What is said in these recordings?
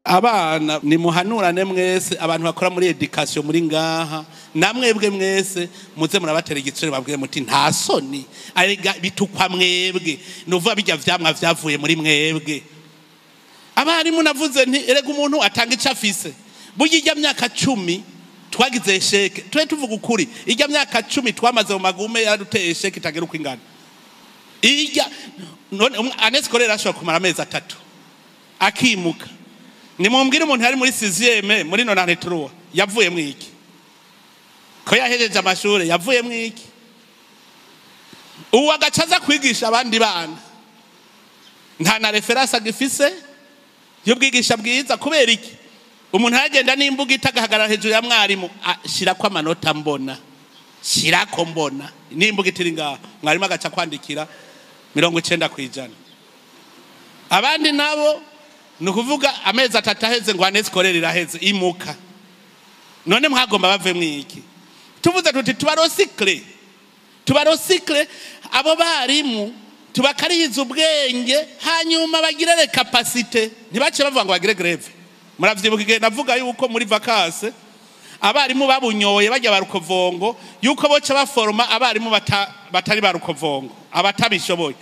abana ni muhanurane mwese abantu bakora muri education muri ngaha namwebwe mwese muze murabatera igitsure babwiye muti nta soni arega bitukwa mwebwe nuvuga bijya vyamwa vyavuye muri mwebwe abarimu navuze nti erega umuntu atanga icafise bujya myaka 10 twagize sheke twe tuvuga ukuri ijya myaka 10 twamaze mu magume yaraduteye sheke itagera uko ingana ijya none aneskorera ashobora kumara amezi 3 akimuka ni mumbwire umuntu hari muri 6e muri 93 yavuye mwiki ko yahejeje amashure yavuye mwiki uwo agacaza kwigisha abandi bana nta na reference agifise y'ubwigisha bwiza kubera iki umuntu agenda n'imbuga itagahagarara hejuru ya mwarimu shira kwa amanota mbona shira ko mbona n'imbuga itiri ngaho mwarimu agaca kwandikira 90% abandi nabo nukuvuga amezi 3 aheze ngo aneskorera iraheze imuka none mwagomba bave mwiki tuvuze tuti tubarosikle abo barimu tubakariza ubwenge hanyuma bagirere capacité ntibace bavuga ngo bagire greve muravyibuka navuga yuko muri vacances abarimu babunyoye bajya barukovongo yuko boca baforma abarimu batari barukovongo abatabishoboye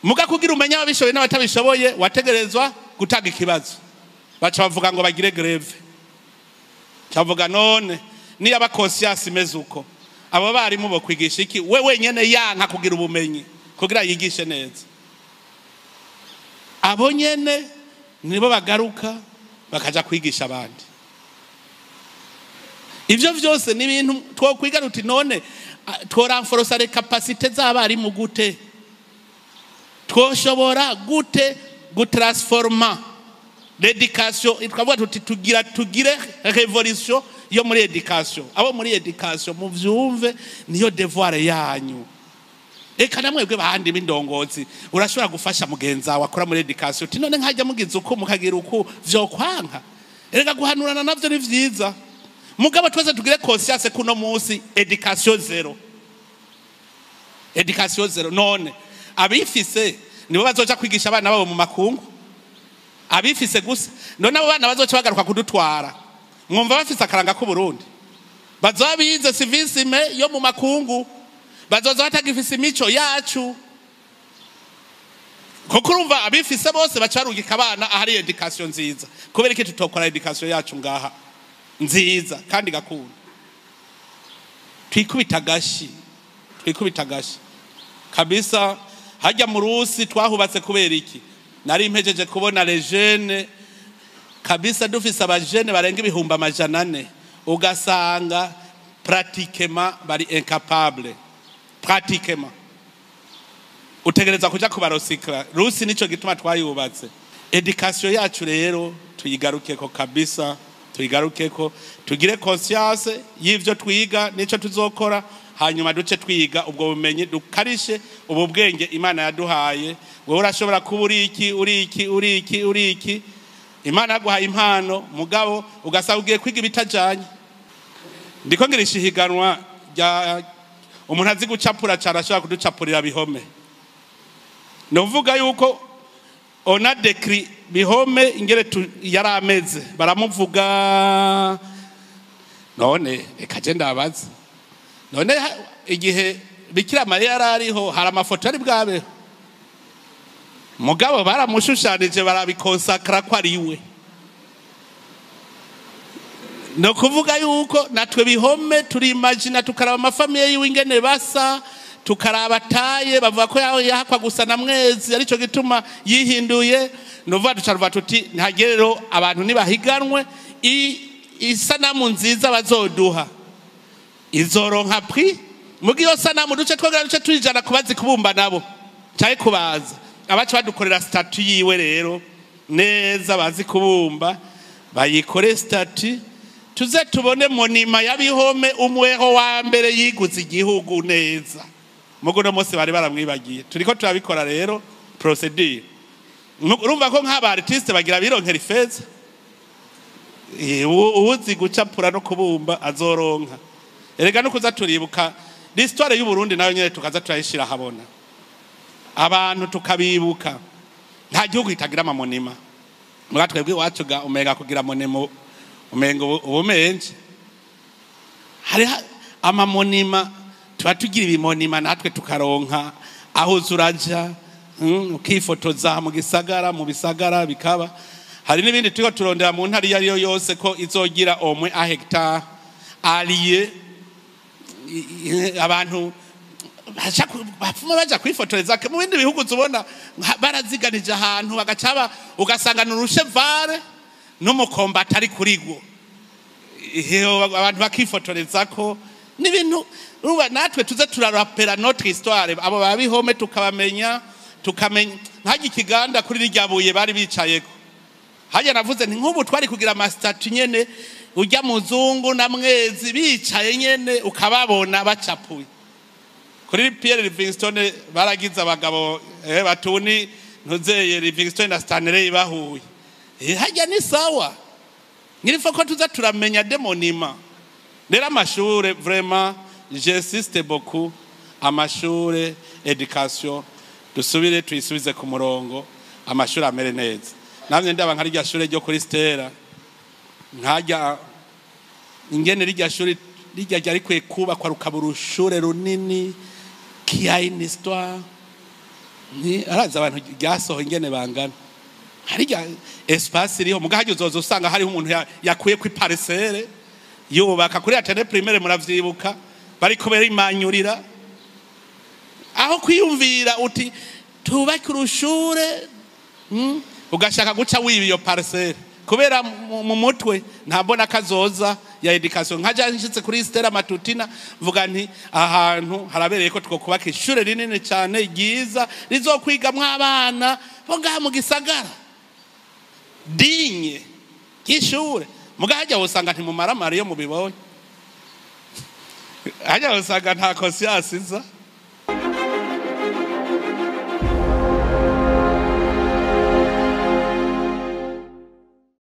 muga kugira umenya ababishoboye n'abatabishoboye wategerezwa gutanga ikibazo baca bavuga ngo bagire greve cyavuga none ni aba conscience mezuko abo barimu bo kwigisha iki we wenyene yanka kugira ubumenyi kugira yigishe neza abo nyene nibo bagaruka bakaja kwigisha abandi ivyo vyose ni ibintu twokwiga ruti none tworanforosa les capacités z'abarimu gute twoshobora gute gutransforma l'éducation twavuga tuti tugire révolution yo muri education abo muri education mu vyumve niyo devoir yanyu eka namwebwe bahandi b'indongozi urashobora gufasha mugenza wakora muri education uti none nkajya mugize uko mukagira uko vyo kwanka erega guhanurana navyo ni vyiza mugabo twese tugire conscience kuno munsi education zero none abifise nibo bazoca kwigisha abana babo mu makungu abifise gusa none abo bana bazoca bagaruka kudutwara mwumva bafise akaranga ku Burundi bazobize civisme yo mu makungu bazoza batagifise imico yacu kuko urumva abifise bose bacarugika abana ahari education nziza kubera iki tutokora education yacu ngaha nziza kandi gakunda twikubita gashi kabisa hajya mu Rusi twahubatse kubera iki nari impejeje kubona les jeunes kabisa dufise abajene barenga 400 ugasanga pratiquement bari incapable pratiquement utegereza kuja kubarosikla Rusi nico gituma twayubatse education yacu rero tuyigarukeko kabisa tuyigarukeko tugire conscience y'ivyo twiga nico tuzokora hanyuma duce twiga ubwo bumenyi dukarishe ubu bwenge Imana yaduhaye wewe urashobora kuba uri iki Imana yaguhaye impano mugabo ugasaba ugiye kwiga ibitajanye ndiko ngirisha higanwa rya umuntu azi gucapura cyane ashobora kuducapurira bihome novuga yuko ona décrit bihome ingere yarameze baramuvuga none ekaje ndabaza none igihe Bikira Mariya yarariho hari amafoto ari bwabe mugabo baramushushanije barabikonsakra ko ari we no kuvuga yuko natwe bihome turi imagine tukaraba amafamiye yiwe ingene basa tukaraba taye bavuga ko yahakwa gusa na mwezi arico gituma yihinduye novuga ducarva tuti ntagerero abantu nibahiganwe isanamu nziza bazoduha izoronka prix mugiyo sanamu duce twogera duce tujana kubazi kubumba nabo cyaye kubaza abacu badukorera statue yiwe rero neza bazi kubumba bayikore statue tuze tubone monima yabihome umweho wa mbere yiguze igihugu neza mugo no mose bari baramwibagiye turiko turabikora rero procedure urumva ko nk'aba artiste bagira bironkera ifeza uzi gucapura no kubumba azoronka erega no kuza turibuka l'histoire y'u Burundi nayo nyene tukaza turayishira habona abantu tukabibuka nta gihugu itagira amamonima muga twebwe iwacu ga umenga kugira monimo umenga ubumenje hari amamonima tuba tugira ibimonima natwe tukaronka aho uzuraja ukifotoza mu gisagara mu bisagara bikaba hari n'ibindi turiko turondera mu ntari yariyo yose ko izogira omwe a hectare aliye abantu bafuma baja kwifotoreza mu bindi bihugu zubona baraziganije ahantu bagacaba ugasanga n'urushevare n'umukomba atari kurigwo abantu bakifotoreza ko n'ibintu natwe tuze turarapera notre histoire abo babihome tukamenya ntaje ikiganda kuri riryabuye bari bicayeko haje navuze nti nk'ubu twari kugira master nyene ujya muzungu na mwezi bicaye nyene ukababona bacapuye kuri Pierre Livingstone baragize abagabo batuni ntuzeye Livingstone na Stanley bahuye hajya ni sawa ngirifo ko tuza turamenya demonima rero amashure vraiment j'insiste beaucoup amashure education dusubire tuyisubize ku murongo amashure amere neza namwe ndaba nkari rya shure ryo kuri Stella nkajya ingene rya shure rijya ryari kwe kuba kwa rukaburushure runini kia une histoire ni araza abantu ryasoho ingene bangana hari rya espace iriho mugahaje uzoza usanga hari umuntu yakuye ku parcelle yubaka kuri atene primaire muravyibuka bari ko berimanyurira aho kwiyumvira uti tubake urushure ugashaka guca wiba iyo parcelle kubera mu mutwe ntabona kazoza ya education nkaja nshitse kuri Stella Matutina mvuga nti ahantu harabereye ko twokubaka ishure rinini cyane ryiza rizokwigamwa abana bo ngaha mu gisagara dinye kishure mugahaja usanga nti mu maramari yo mu bibonye haja usanga nta conscience iza